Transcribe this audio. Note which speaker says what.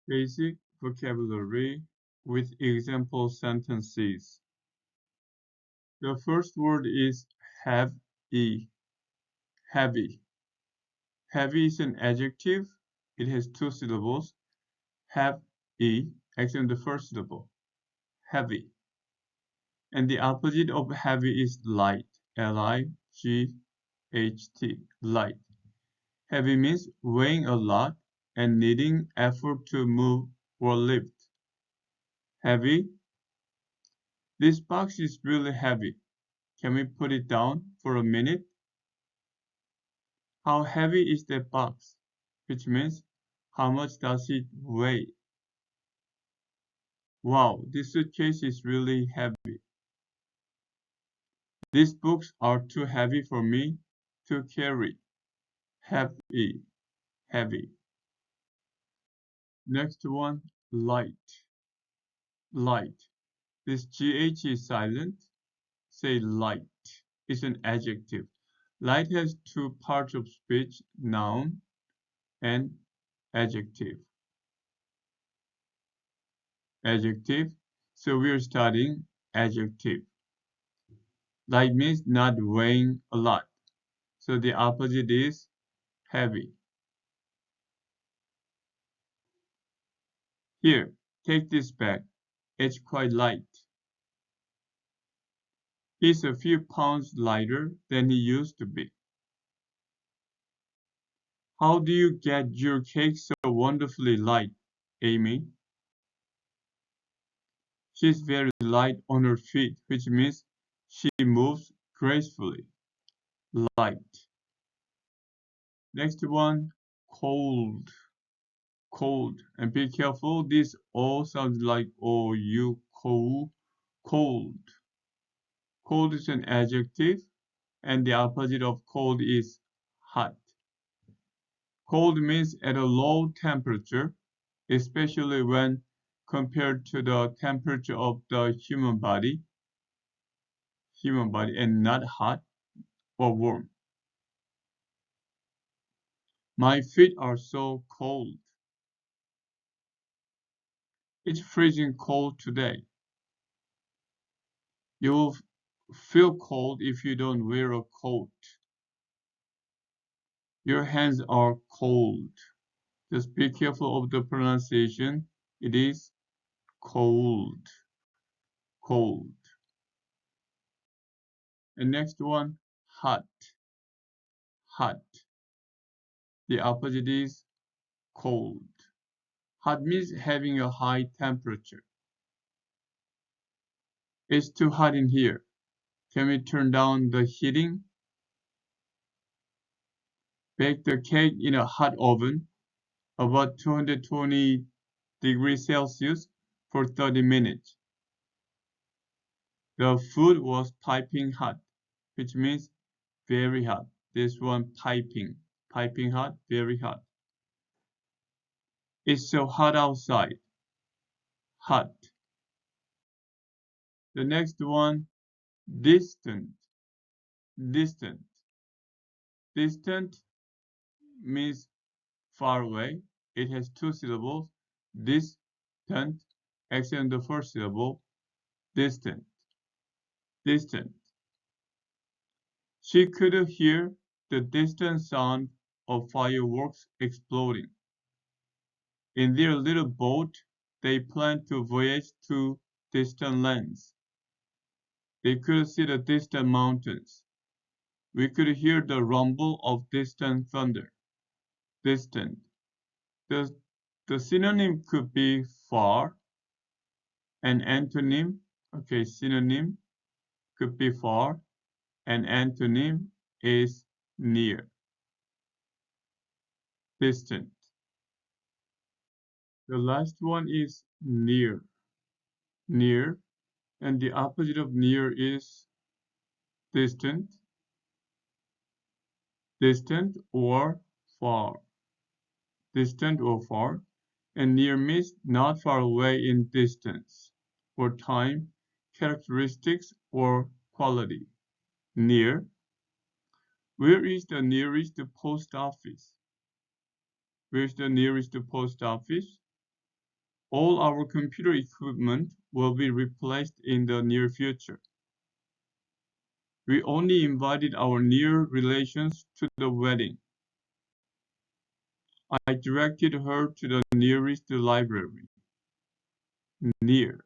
Speaker 1: Basic vocabulary with example sentences. The first word is heavy. Heavy. Heavy is an adjective. It has two syllables. Heavy, accent the first syllable. Heavy. And the opposite of heavy is light. Light. Light. Heavy means weighing a lot and needing effort to move or lift. Heavy. This box is really heavy. Can we put it down for a minute? How heavy is that box? Which means, how much does it weigh? Wow, this suitcase is really heavy. These books are too heavy for me to carry. Heavy, heavy. Next one, light, light. This GH is silent. Say light. It's an adjective. Light has two parts of speech, noun and adjective. Adjective. So we're studying adjective. Light means not weighing a lot. So the opposite is heavy. Here, take this bag. It's quite light. He's a few pounds lighter than he used to be. How do you get your cake so wonderfully light, Amy? She's very light on her feet, which means she moves gracefully. Light. Next one, cold. Cold. And be careful, this all sounds like oh you cold. Cold. Cold is an adjective, and the opposite of cold is hot. Cold means at a low temperature, especially when compared to the temperature of the human body, and not hot or warm. My feet are so cold. It's freezing cold today. You'll feel cold if you don't wear a coat. Your hands are cold. Just be careful of the pronunciation. It is cold. Cold. And next one, hot. Hot. The opposite is cold. Hot means having a high temperature. It's too hot in here. Can we turn down the heating? Bake the cake in a hot oven, about 220 degrees Celsius, for 30 minutes. The food was piping hot, which means very hot. This one piping. Piping hot, very hot. It's so hot outside. Hot. The next one, distant. Distant. Distant means far away. It has two syllables. Distant, accent the first syllable. Distant. Distant. She could hear the distant sound of fireworks exploding. In their little boat, they planned to voyage to distant lands. They could see the distant mountains. We could hear the rumble of distant thunder. Distant. The, the synonym could be far. An antonym, okay, synonym could be far. An antonym is near. Distant. The last one is near. Near. And the opposite of near is distant. Distant or far. Distant or far. And near means not far away in distance, or time, characteristics, or quality. Near. Where is the nearest post office? Where's the nearest post office? All our computer equipment will be replaced in the near future. We only invited our near relations to the wedding. I directed her to the nearest library. Near.